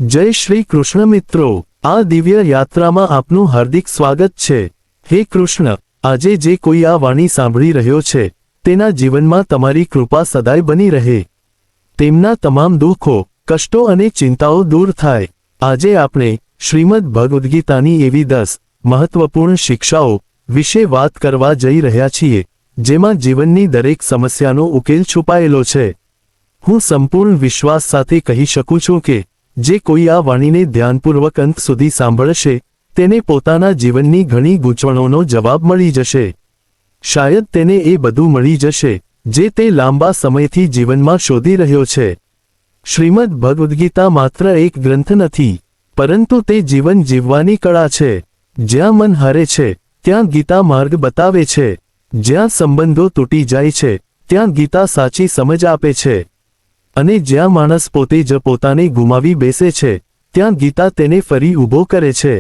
જય શ્રી કૃષ્ણ મિત્રો, આ દિવ્ય યાત્રામાં આપનું હાર્દિક સ્વાગત છે। હે કૃષ્ણ, આજે જે કોઈ આ વાણી સાંભળી રહ્યો છે તેના જીવનમાં તમારી કૃપા સદાય બની રહે, તેમના તમામ દુઃખો, કષ્ટો અને ચિંતાઓ દૂર થાય। આજે આપણે શ્રીમદ ભગવદ્ ગીતાની એવી 10 મહત્વપૂર્ણ શિક્ષાઓ વિશે વાત કરવા જઈ રહ્યા છીએ જેમાં જીવનની દરેક સમસ્યાનો ઉકેલ છુપાયેલો છે। હું સંપૂર્ણ વિશ્વાસ સાથે કહી શકું છું કે જે કોઈ આ વાણીને ધ્યાનપૂર્વક અંત સુધી સાંભળશે તેને પોતાના જીવનની ઘણી ગૂંચવણોનો જવાબ મળી જશે। શાયદ તેને એ બધું મળી જશે જે તે લાંબા સમયથી જીવનમાં શોધી રહ્યો છે। શ્રીમદ ભગવદ્ ગીતા માત્ર એક ગ્રંથ નથી, પરંતુ તે જીવન જીવવાની કળા છે। જ્યાં મન હારે છે ત્યાં ગીતા માર્ગ બતાવે છે, જ્યાં સંબંધો તૂટી જાય છે ત્યાં ગીતા સાચી સમજ આપે છે, અને જ્યાં માણસ પોતે જ પોતાને ગુમાવી બેસે છે ત્યાં ગીતા તેને ફરી ઊભો કરે છે।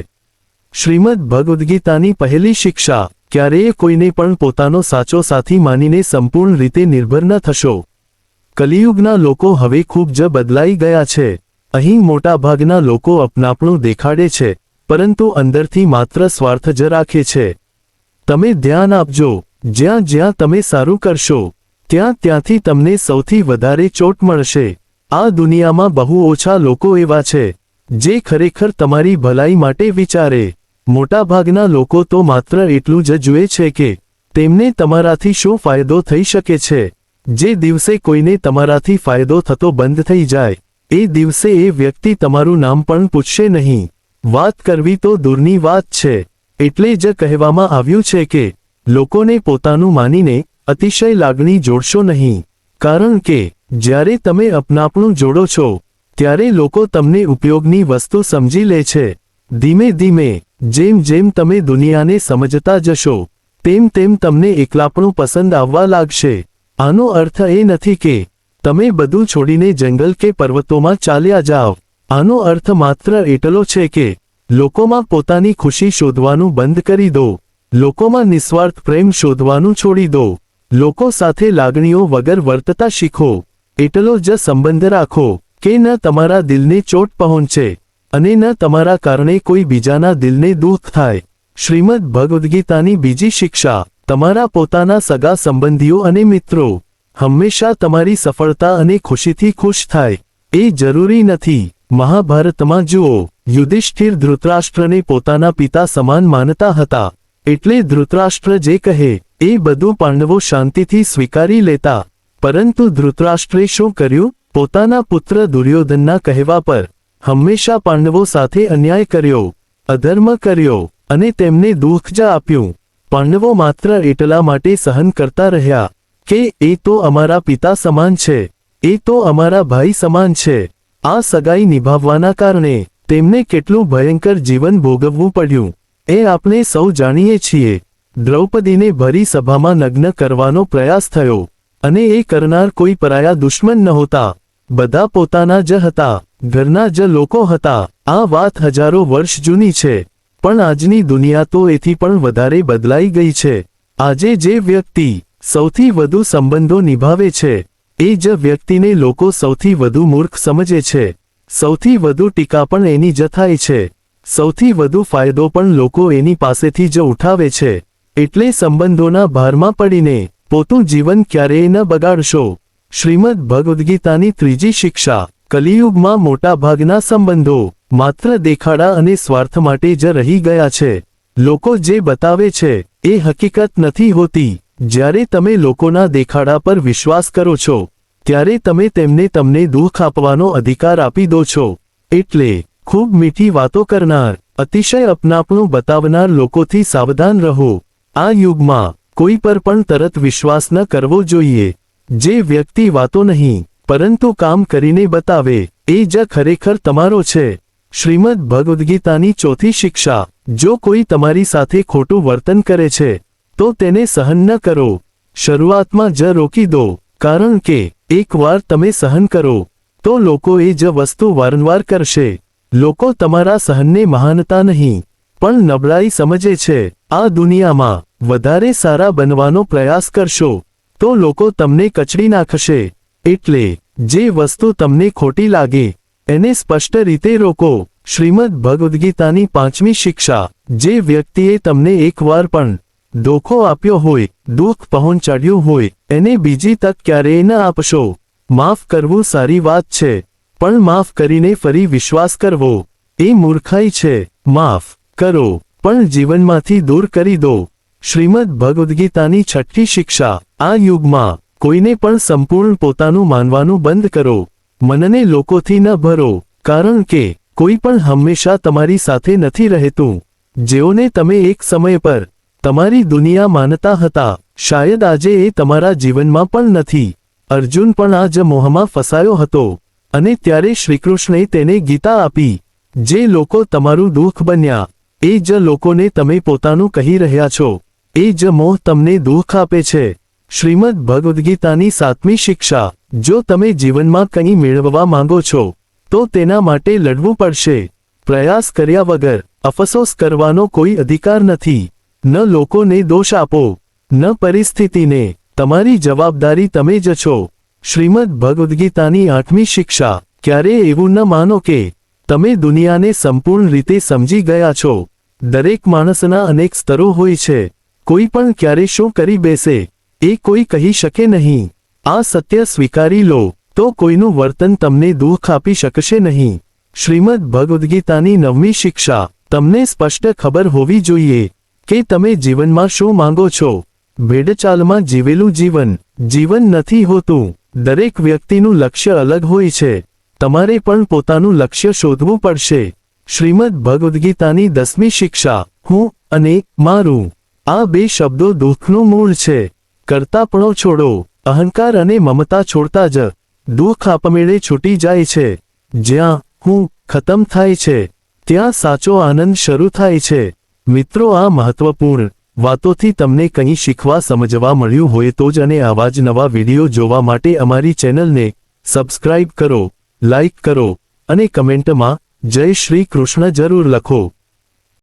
શ્રીમદ ભગવદ્ ગીતાની પહેલી શિક્ષા, ક્યારેય કોઈને પણ પોતાનો સાચો સાથી માનીને સંપૂર્ણ રીતે નિર્ભર ન થશો। કલિયુગના લોકો હવે ખૂબ જ બદલાઈ ગયા છે। અહીં મોટાભાગના લોકો અપનાપણું દેખાડે છે પરંતુ અંદરથી માત્ર સ્વાર્થ જ રાખે છે। તમે ધ્યાન આપજો, જ્યાં જ્યાં તમે સારું કરશો ત્યાંથી તમને સૌથી વધારે ચોટ મળશે। આ દુનિયામાં બહુ ઓછા લોકો એવા છે જે ખરેખર તમારી ભલાઈ માટે વિચારે। મોટાભાગના લોકો તો માત્ર એટલું જ જુએ છે કે તેમને તમારાથી શું ફાયદો થઈ શકે છે। જે દિવસે કોઈને તમારાથી ફાયદો થતો બંધ થઈ જાય એ દિવસે એ વ્યક્તિ તમારું નામ પણ પૂછશે નહીં। વાત કરવી તો દૂરની વાત છે, એટલે જ કહેવામાં આવ્યું છે કે લોકોને પોતાનું માનીને અતિશય લાગણી જોડશો નહીં, કારણ કે જ્યારે તમે અપનાપણું જોડો છો ત્યારે લોકો તમને ઉપયોગની વસ્તુ સમજી લે છે। ધીમે ધીમે જેમ જેમ તમે દુનિયાને સમજતા જશો તેમ તેમ તમને એકલાપણું પસંદ આવવા લાગશે। આનો અર્થ એ નથી કે તમે બધું છોડીને જંગલ કે પર્વતોમાં ચાલ્યા જાઓ, આનો અર્થ માત્ર એટલો છે કે લોકોમાં પોતાની ખુશી શોધવાનું બંધ કરી દો, લોકોમાં નિસ્વાર્થ પ્રેમ શોધવાનું છોડી દો, લોકો સાથે લાગણીઓ વગર વર્તતા શીખો। એટલો જ સંબંધ રાખો કે ન તમારા દિલને ચોટ પહોંચે અને ન તમારા કારણે કોઈ બીજાના દિલને દુઃખ થાય। શ્રીમદ ભગવદ્ ગીતાની બીજી શિક્ષા, તમારા પોતાના સગા સંબંધીઓ અને મિત્રો હંમેશા તમારી સફળતા અને ખુશીથી ખુશ થાય એ જરૂરી નથી। મહાભારતમાં જુઓ, યુધિષ્ઠિર ધૃતરાષ્ટ્રને પોતાના પિતા સમાન માનતા હતા, એટલે ધૃતરાષ્ટ્ર જે કહે એ બધું પાંડવો શાંતિથી સ્વીકારી લેતા। પરંતુ ધૃતરાષ્ટ્રે શું કર્યું? પોતાના પુત્ર દુર્યોધનના કહેવા પર હંમેશા પાંડવો સાથે અન્યાય કર્યો, અધર્મ કર્યો અને તેમને દુઃખ જ આપ્યું। પાંડવો માત્ર એટલા માટે સહન કરતા રહ્યા કે એ તો અમારા પિતા સમાન છે, એ તો અમારા ભાઈ સમાન છે। આ સગાઈ નિભાવવાના કારણે તેમને કેટલું ભયંકર જીવન ભોગવવું પડ્યું એ આપણે સૌ જાણીએ છીએ। દ્રૌપદીને ભરી સભામાં નગ્ન કરવાનો પ્રયાસ થયો અને એ કરનાર કોઈ પરાયા દુશ્મન નહોતા, બધા પોતાના જ હતા, ઘરના જ લોકો હતા। આ વાત હજારો વર્ષ જૂની છે, પણ આજની દુનિયા તો એથી પણ વધારે બદલાઈ ગઈ છે। આજે જે વ્યક્તિ સૌથી વધુ સંબંધો નિભાવે છે એ જ વ્યક્તિને લોકો સૌથી વધુ મૂર્ખ સમજે છે, સૌથી વધુ ટીકા પણ એની જ થાય છે, સૌથી વધુ ફાયદો પણ લોકો એની પાસેથી જ ઉઠાવે છે। એટલે સંબંધોના ભારમાં પડીને પોતું જીવન ક્યારેય ન બગાડશો। શ્રીમદ ભગવદ્ ગીતાની ત્રીજી શિક્ષા, કલિયુગમાં મોટા ભાગના સંબંધો માત્ર દેખાડા અને સ્વાર્થ માટે જ રહી ગયા છે। લોકો જે બતાવે છે એ હકીકત નથી હોતી। જ્યારે તમે લોકોના દેખાડા પર વિશ્વાસ કરો છો ત્યારે તમે તેમને તમને દુઃખ આપવાનો અધિકાર આપી દો છો। એટલે ખૂબ મીઠી વાતો કરનાર, અતિશય અપનાપણું બતાવનાર લોકોથી સાવધાન રહો। આ યુગમાં કોઈ પર પણ તરત વિશ્વાસ ન કરવો જોઈએ। જે વ્યક્તિ વાતો નહીં પરંતુ કામ કરીને બતાવે એ જ ખરેખર તમારો છે। શ્રીમદ ભગવદ્ ગીતાની ચોથી શિક્ષા, જો કોઈ તમારી સાથે ખોટું વર્તન કરે છે તો તેને સહન ન કરો, શરૂઆતમાં જ રોકી દો, કારણ કે એકવાર તમે સહન કરો તો લોકો એ જ વસ્તુ વારંવાર કરશે। લોકો તમારા સહનને મહાનતા નહીં પણ નબળાઈ સમજે છે। આ દુનિયામાં વધારે સારા બનવાનો પ્રયાસ કરશો તો લોકો તમને કચડી નાખશે। એટલે જે વસ્તુ તમને ખોટી લાગે એને સ્પષ્ટ રીતે રોકો. શ્રીમદ ભગવદ્ ગીતાની 5મી શિક્ષા. જે વ્યક્તિએ તમને એકવાર પણ ધોખો આપ્યો હોય, દુઃખ પહોંચાડ્યું હોય, એને બીજી તક ક્યારેય ન આપશો. માફ કરવું સારી વાત છે, પણ માફ કરીને ફરી વિશ્વાસ કરવો એ મૂર્ખાઈ છે. માફ કરો, પણ જીવનમાંથી દૂર કરી દો. શ્રીમદ ભગવદ્ ગીતાની 6ઠ્ઠી શિક્ષા. આ યુગમાં કોઈને પણ સંપૂર્ણ પોતાનું માનવાનું બંધ કરો. મનને લોકોથી ન ભરો, કારણ કે કોઈ પણ હંમેશા તમારી સાથે નથી રહેતું. જેઓને તમે એક સમય પર તમારી દુનિયા માનતા હતા, શાયદ આજે એ તમારા જીવનમાં પણ નથી. અર્જુન પણ આ જ મોહમાં ફસાયો હતો, અને ત્યારે શ્રીકૃષ્ણે તેને ગીતા આપી. જે લોકો તમારું દુઃખ બન્યા, એ જ લોકોને તમે પોતાનું કહી રહ્યા છો. એ જ મોહ તમને દુઃખ આપે છે. શ્રીમદ ભગવદ્ ગીતાની 7મી શિક્ષા. જો તમે જીવનમાં કંઈ મેળવવા માંગો છો, તો તેના માટે લડવું પડશે. પ્રયાસ કર્યા વગર અફસોસ કરવાનો કોઈ અધિકાર નથી. ન લોકોને દોષ આપો, ન પરિસ્થિતિને. તમારી જવાબદારી તમે જ છો. શ્રીમદ ભગવદ્ ગીતાની 8મી શિક્ષા. ક્યારેય એવું ન માનો કે તમે દુનિયાને સંપૂર્ણ રીતે સમજી ગયા છો. દરેક માણસના અનેક સ્તરો હોય છે. કોઈ પણ ક્યારે શું કરી બેસે એ કોઈ કહી શકે નહીં. આ સત્ય સ્વીકારી લો, તો કોઈનું વર્તન તમને દુઃખ આપી શકશે નહીં. શ્રીમદ ભગવદ્ ગીતાની 9મી શિક્ષા. તમને સ્પષ્ટ ખબર હોવી જોઈએ કે તમે જીવનમાં શું માંગો છો. ભેડચાલમાં જીવેલું જીવન જીવન નથી હોતું. દરેક વ્યક્તિનું લક્ષ્ય અલગ હોય છે. તમારે પણ પોતાનું લક્ષ્ય શોધવું પડશે. શ્રીમદ ભગવદ્ ગીતાની 10મી શિક્ષા. હું અને મારું. આ બે શબ્દો દુઃખનું મૂળ છે. કરતાપણો છોડો. અહંકાર અને મમતા છોડતા જ દુઃખ આપમેળે છૂટી જાય છે. જ્યાં હું ખતમ થાય છે, ત્યાં સાચો આનંદ શરૂ થાય છે. મિત્રો, આ મહત્વપૂર્ણ વાતોથી તમને કંઈ શીખવા સમજવા મળ્યું હોય તો જ, અને આવા જ નવા વિડીયો જોવા માટે અમારી ચેનલને સબસ્ક્રાઇબ કરો, લાઇક કરો અને કમેન્ટમાં જય શ્રી કૃષ્ણ જરૂર લખો.